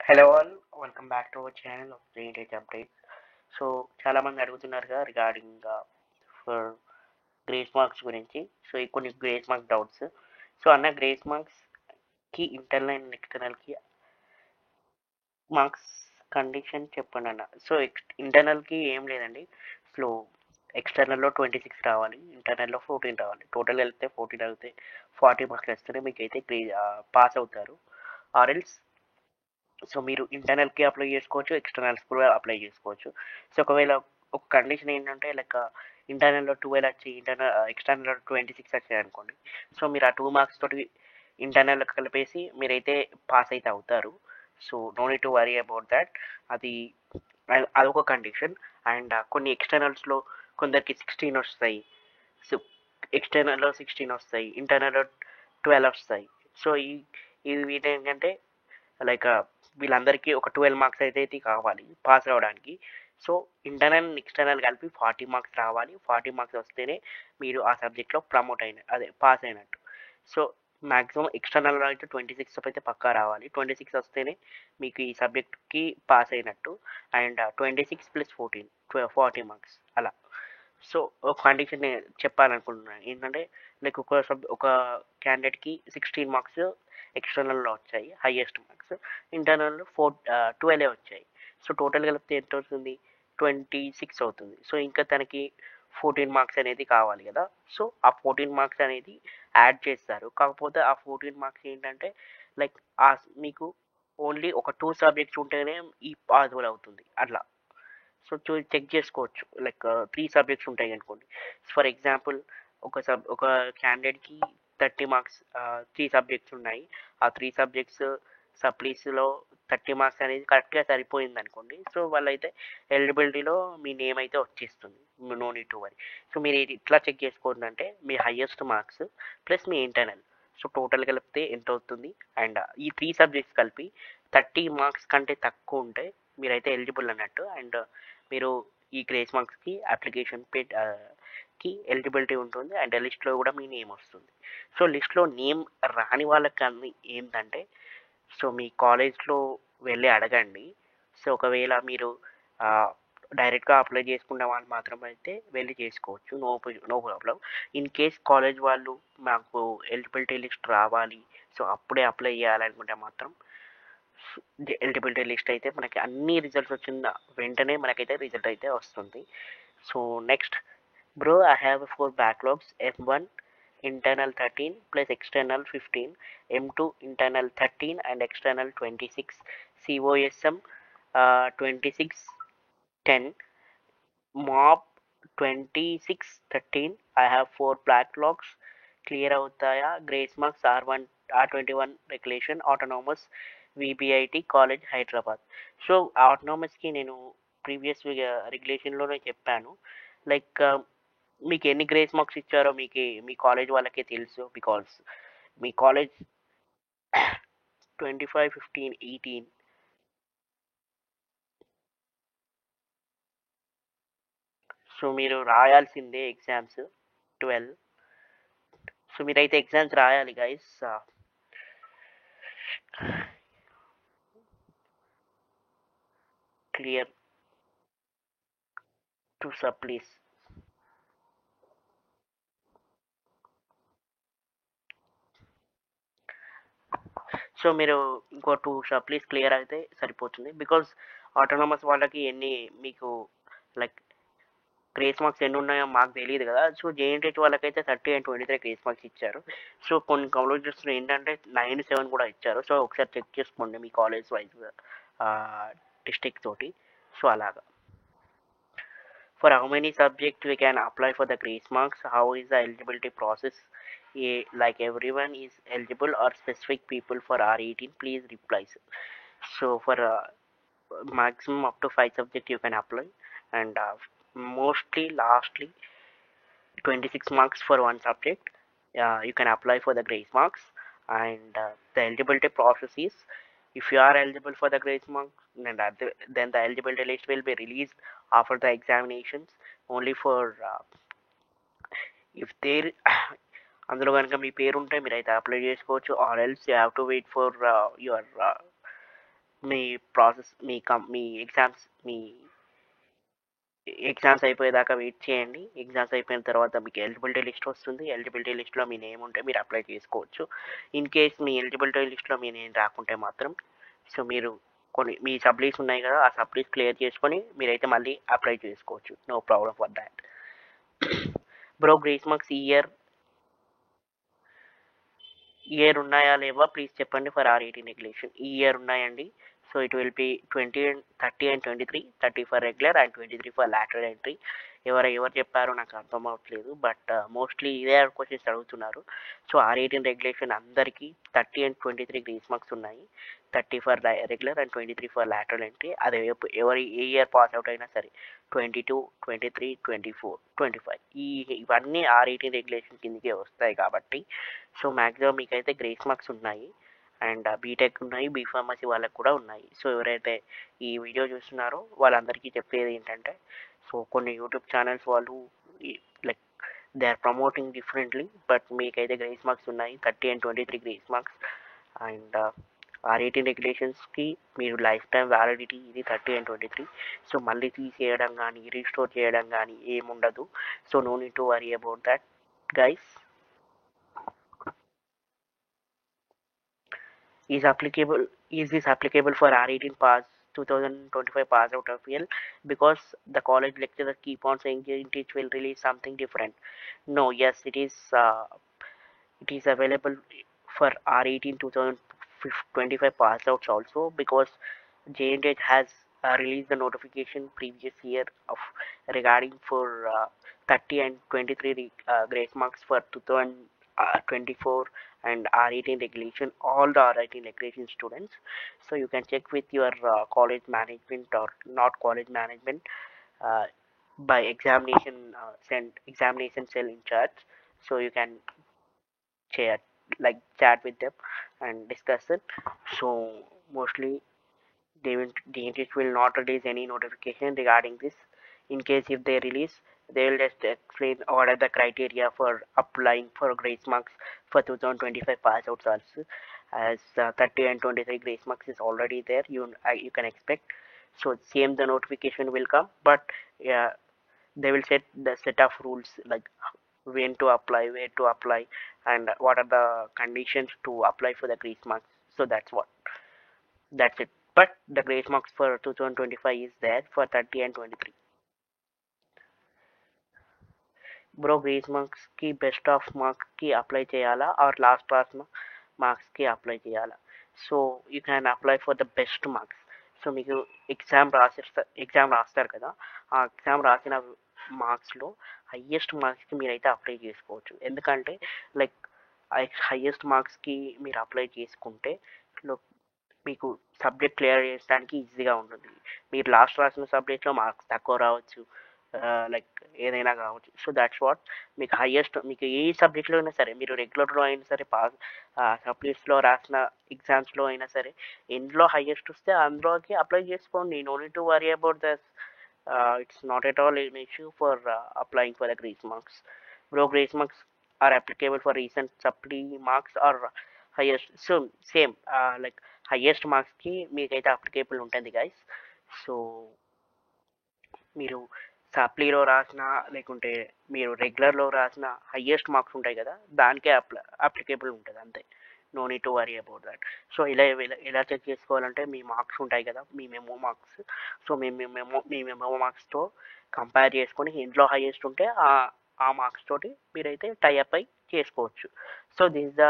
Hello all, welcome back to our channel of great updates. So చాలా మంది అడుగుతున్నారుగా regarding for grace marks గురించి. So ఈ కొన్ని grace marks doubts. So అన్న grace marks కి internal and external కి marks condition చెప్పండి అన్న. సో ఇంటర్నల్ కి ఏం లేదండి. సో ఎక్స్టర్నల్లో 26 రావాలి, ఇంటర్నల్లో 14 రావాలి. టోటల్ వెళ్తే 14 వెళ్తే 40 మార్క్స్ వస్తేనే మీకు అయితే పాస్ అవుతారు. ఆర్ఎల్స్ సో మీరు ఇంటర్నల్కి అప్లై చేసుకోవచ్చు, ఎక్స్టర్నల్స్ కూడా అప్లై చేసుకోవచ్చు. సో ఒకవేళ ఒక కండిషన్ ఏంటంటే లైక్ ఇంటర్నల్లో 12 వచ్చి ఎక్స్టర్నల్లో 26 వచ్చాయి అనుకోండి. సో మీరు ఆ 2 మార్క్స్ తోటి ఇంటర్నల్ కలిపేసి మీరైతే పాస్ అయితే అవుతారు. So no need to worry about that. అది అదొక కండిషన్. అండ్ కొన్ని ఎక్స్టర్నల్స్లో కొందరికి 16 వస్తాయి. సో ఎక్స్టర్నల్లో 16 వస్తాయి, ఇంటర్నల్లో 12 వస్తాయి. సో ఇవి ఏంటంటే లైక్ వీళ్ళందరికీ ఒక 12 మార్క్స్ అయితే కావాలి పాస్ అవ్వడానికి. సో ఇంటర్నల్ ఎక్స్టర్నల్ కలిపి 40 మార్క్స్ రావాలి. 40 మార్క్స్ వస్తేనే మీరు ఆ సబ్జెక్ట్లో ప్రమోట్ అయిన అదే పాస్ అయినట్టు. సో మ్యాక్సిమం ఎక్స్టర్నల్లో అయితే 26 అయితే పక్కా రావాలి. 26 వస్తేనే మీకు ఈ సబ్జెక్ట్కి పాస్ అయినట్టు. అండ్ 26 ప్లస్ 14 40 మార్క్స్ అలా. సో ఒక కండిషన్ చెప్పాలనుకుంటున్నాను ఏంటంటే లైక్ ఒక క్యాండిడేట్కి 16 మార్క్స్ ఎక్స్టర్నల్లో వచ్చాయి హైయెస్ట్ మార్క్స్, ఇంటర్నల్లో 12 వచ్చాయి. సో టోటల్ కలిపితే ఎంత అవుతుంది? 26 అవుతుంది. సో ఇంకా తనకి 14 మార్క్స్ అనేది కావాలి కదా. సో ఆ 14 మార్క్స్ అనేది యాడ్ చేస్తారు. కాకపోతే ఆ 14 మార్క్స్ ఏంటంటే లైక్ మీకు ఓన్లీ ఒక 2 సబ్జెక్ట్స్ ఉంటేనే ఈ పాసిబుల్ అవుతుంది అట్లా. సో చెక్ చేసుకోవచ్చు లైక్ 3 సబ్జెక్ట్స్ ఉంటాయి అనుకోండి. ఫర్ ఎగ్జాంపుల్ ఒక క్యాండిడేట్కి 30 మార్క్స్ 3 సబ్జెక్ట్స్ ఉన్నాయి. ఆ 3 సబ్జెక్ట్స్ సప్లీస్లో 30 మార్క్స్ అనేది కరెక్ట్గా సరిపోయింది అనుకోండి. సో వాళ్ళైతే ఎలిజిబిలిటీలో మీ నేమ్ అయితే వచ్చేస్తుంది. No need to worry. So మీరు ఇట్లా చెక్ చేసుకోండి అంటే మీ హైయెస్ట్ మార్క్స్ ప్లస్ మీ ఇంటర్నల్. సో టోటల్ కలిపితే ఎంత అవుతుంది. అండ్ ఈ 3 సబ్జెక్ట్స్ కలిపి 30 మార్క్స్ కంటే తక్కువ ఉంటే మీరైతే ఎలిజిబుల్ అన్నట్టు. అండ్ మీరు ఈ గ్రేస్ మార్క్స్కి అప్లికేషన్ కి ఎలిజిబిలిటీ ఉంటుంది. అండ్ లిస్ట్లో కూడా మీ నేమ్ వస్తుంది. సో లిస్ట్లో నేమ్ రాని వాళ్ళకి కానీ ఏంటంటే సో మీ కాలేజ్లో వెళ్ళి అడగండి. సో ఒకవేళ మీరు డైరెక్ట్గా అప్లై చేసుకున్న వాళ్ళు మాత్రం అయితే వెళ్ళి చేసుకోవచ్చు. No problem. In case college వాళ్ళు మాకు ఎలిజిబిలిటీ లిస్ట్ రావాలి, సో అప్పుడే అప్లై చేయాలనుకుంటే మాత్రం ఎలిజిబిలిటీ లిస్ట్ అయితే మనకి అన్ని రిజల్ట్స్ వచ్చిన వెంటనే మనకైతే రిజల్ట్ అయితే వస్తుంది. So next bro, I have 4 backlogs. M1 internal 13 plus external 15, M2 internal 13 and external 26, COSM 26 10, MOB 26 13. I have 4 backlogs. Clear అవుతాయా? Grace marks R21 regulation autonomous VBIT college Hyderabad. So ఆటోనామస్కి నేను ప్రీవియస్ రెగ్యులేషన్లోనే చెప్పాను. లైక్ మీకు ఎన్ని గ్రేస్ మార్క్స్ ఇచ్చారో మీ college వాళ్ళకే తెలుసు. Because me college 25 15 18. So మీరు రాయాల్సిందే ఎగ్జామ్స్ 12. సో మీరైతే ఎగ్జామ్స్ రాయాలి guys. Clear to supplies. So మీరు ఇంకో 2 సప్లీస్ క్లియర్ అయితే సరిపోతుంది. బికాస్ ఆటోనమస్ వాళ్ళకి మీకు లైక్ గ్రేస్ మార్క్స్ ఎన్ని ఉన్నాయో మాకు తెలియదు కదా. సో జేఎన్టీహెచ్ వాళ్ళకైతే 30 అండ్ 23 గ్రేస్ మార్క్స్ ఇచ్చారు. సో కొన్ని కాలేజెస్లో ఏంటంటే 9 7 కూడా ఇచ్చారు. సో ఒకసారి చెక్ చేసుకోండి మీ కాలేజ్ వైజ్ డిస్ట్రిక్ట్ తోటి. సో అలాగా. For how many subjects we can apply for the grace marks? How is the eligibility process? Like everyone is eligible or specific people for R18? Please reply. So for maximum up to 5 subjects you can apply, and mostly lastly 26 marks for one subject. You can apply for the grace marks. And the eligibility process is, if you are eligible for the grace marks, then the eligibility list will be released after the examinations. Only for if there అందులో కనుక మీ పేరు ఉంటే మీరైతే apply చేసుకోవచ్చు. Or else you have to wait for your మీ process మీ exams అయిపోయేదాకా wait చేయండి. ఎగ్జామ్స్ అయిపోయిన తర్వాత మీకు ఎలిజిబిలిటీ లిస్ట్ వస్తుంది. ఎలిజిబిలిటీ లిస్ట్లో మీ నేమ్ ఉంటే మీరు అప్లై చేసుకోవచ్చు. ఇన్ కేస్ మీ ఎలిజిబిలిటీ లిస్ట్లో మీ నేమ్ రాకుంటే మాత్రం సో మీరు కొన్ని మీ సబ్లీస్ ఉన్నాయి కదా, ఆ సబ్లీస్ క్లియర్ చేసుకొని మీరైతే మళ్ళీ అప్లై చేసుకోవచ్చు. No problem for that. Bro grace marks year ఉన్నాయా లేవా ప్లీజ్ చెప్పండి ఫర్ R18 రెగ్యులేషన్. ఈ ఇయర్ ఉన్నాయండి. So it will be 20 and 30 and 23, 30 for regular and 23 for lateral entry. ఎవరు చెప్పారో నాకు అర్థం అవ్వట్లేదు, బట్ మోస్ట్లీ ఇదే క్వశ్చన్స్ అడుగుతున్నారు. సో R18 రెగ్యులేషన్ అందరికీ 30 and 23 గ్రేస్ మార్క్స్ ఉన్నాయి. 30 for regular and 23 for lateral entry. అదే ఎవరి ఏ ఇయర్ పాస్ అవుట్ అయినా సరే 22, 23, 24, 25 ఇవన్నీ R18 రెగ్యులేషన్ కిందకే వస్తాయి కాబట్టి సో మ్యాక్సిమం మీకైతే గ్రేస్ మార్క్స్ ఉన్నాయి. అండ్ బీటెక్ ఉన్నాయి, బీఫార్మసీ వాళ్ళకి కూడా ఉన్నాయి. సో ఎవరైతే ఈ వీడియో చూస్తున్నారో వాళ్ళందరికీ చెప్పేది ఏంటంటే సో కొన్ని యూట్యూబ్ ఛానల్స్ వాళ్ళు like they are promoting differently, but మీకైతే గ్రేస్ మార్క్స్ ఉన్నాయి 30 and 23 grace marks. And R18 రెగ్యులేషన్స్కి మీరు లైఫ్ టైం వ్యాలిడిటీ ఇది 30 and 23. సో మళ్ళీ తీసేయడం కానీ రీస్టోర్ చేయడం కానీ ఏముండదు. So no need to worry about that guys. Is this applicable for R18 pass 2025 pass out of year? Because the college lecturers keep on saying it will release something different. No, yes, it is available for R18 2025 pass outs also, because J&H has released the notification previous year of regarding for 30 and 23 grace marks for 2024 and R18 regulation, all the R18 regulation students. So you can check with your college management or not college management uh, by examination cell in charge. So you can chat chat with them and discuss it. So mostly DNTH will not release any notification regarding this. In case if they release, they will just explain what are the criteria for applying for grace marks for 2025 pass outs also. As 30 and 23 grace marks is already there, you can expect. So same the notification will come, but yeah, they will set the set of rules like when to apply, where to apply, and what are the conditions to apply for the grace marks. So that's it. But the grace marks for 2025 is there for 30 and 23. Bro grace మార్క్స్కి best of మార్క్స్కి apply చేయాలా are last class మార్క్స్కి apply చేయాలా? So you can apply for the best marks. So మీకు exam రాస్తారు కదా, ఆ exam రాసిన మార్క్స్లో హయ్యెస్ట్ మార్క్స్కి మీరైతే అప్లై చేసుకోవచ్చు. ఎందుకంటే లైక్ హయ్యెస్ట్ మార్క్స్కి మీరు అప్లై చేసుకుంటే మీకు సబ్జెక్ట్ క్లియర్ చేయడానికి ఈజీగా ఉంటుంది. మీరు లాస్ట్ రాసిన సబ్జెక్ట్లో మార్క్స్ తక్కువ రావచ్చు, లైక్ ఏదైనా కావచ్చు. సో దాట్స్ వాట్ మీకు హయ్యెస్ట్ మీకు ఏ సబ్జెక్ట్లో అయినా సరే, మీరు రెగ్యులర్లో అయినా సరే, సబ్జెక్ట్స్లో రాసిన ఎగ్జామ్స్లో అయినా సరే, ఎందులో హయ్యెస్ట్ వస్తే అందులోకి అప్లై చేసుకోండి. No need to worry about this. It's not at all an issue for applying for the grace marks. Bro grace marks are applicable for recent supply marks or highest? So same like highest మార్క్స్కి మీకైతే applicable ఉంటుంది guys. So మీరు సప్లీలో రాసిన లేకుంటే మీరు రెగ్యులర్లో రాసిన highest marks ఉంటాయి కదా, దానికే అప్లికేబుల్ ఉంటుంది అంతే. No need to worry about that. So ఇలా చెక్ చేసుకోవాలంటే మీ మార్క్స్ ఉంటాయి కదా, మీ మెమో మార్క్స్. సో మీ మెమో మార్క్స్తో కంపేర్ చేసుకొని ఇంట్లో హయ్యెస్ట్ ఉంటే ఆ మార్క్స్ తోటి మీరైతే టైఅప్ అయి చేసుకోవచ్చు. So this is the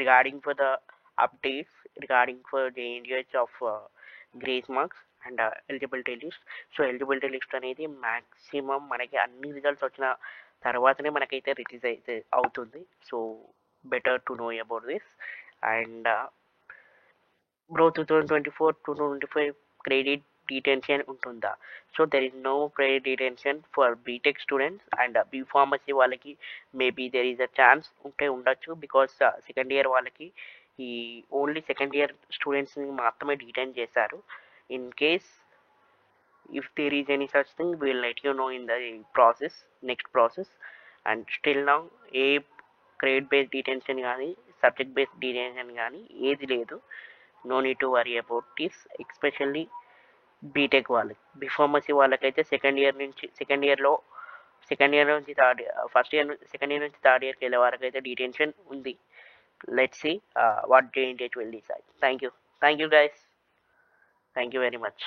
regarding for the updates regarding for the JNDH of grace marks and eligibility list. So eligibility list అనేది మ్యాక్సిమం మనకి అన్ని రిజల్ట్స్ వచ్చిన తర్వాతనే మనకైతే రిలీజ్ అయితే అవుతుంది. So better to know about this. And bro 2024-2025 credit detention ఉంటుందా? So there is no credit detention for BTech students and B pharmacy వాళ్ళకి maybe there is a chance ఉంటే ఉండొచ్చు, బికాస్ సెకండ్ ఇయర్ వాళ్ళకి ఈ only second year స్టూడెంట్స్ని మాత్రమే detain చేశారు. In case if there is any such thing, we will let you know in the next process. And still now ఏ credit based detention కానీ subject based detention కానీ ఏది లేదు. No need to worry about this, especially BTech వాళ్ళకి. B Pharmacy వాళ్ళకైతే second year నుంచి second year నుంచి third ఇయర్కి వెళ్ళే వరకు అయితే డీటెన్షన్ ఉంది. Let's see what JNTH will decide. Thank you. Thank you, guys. Thank you very much.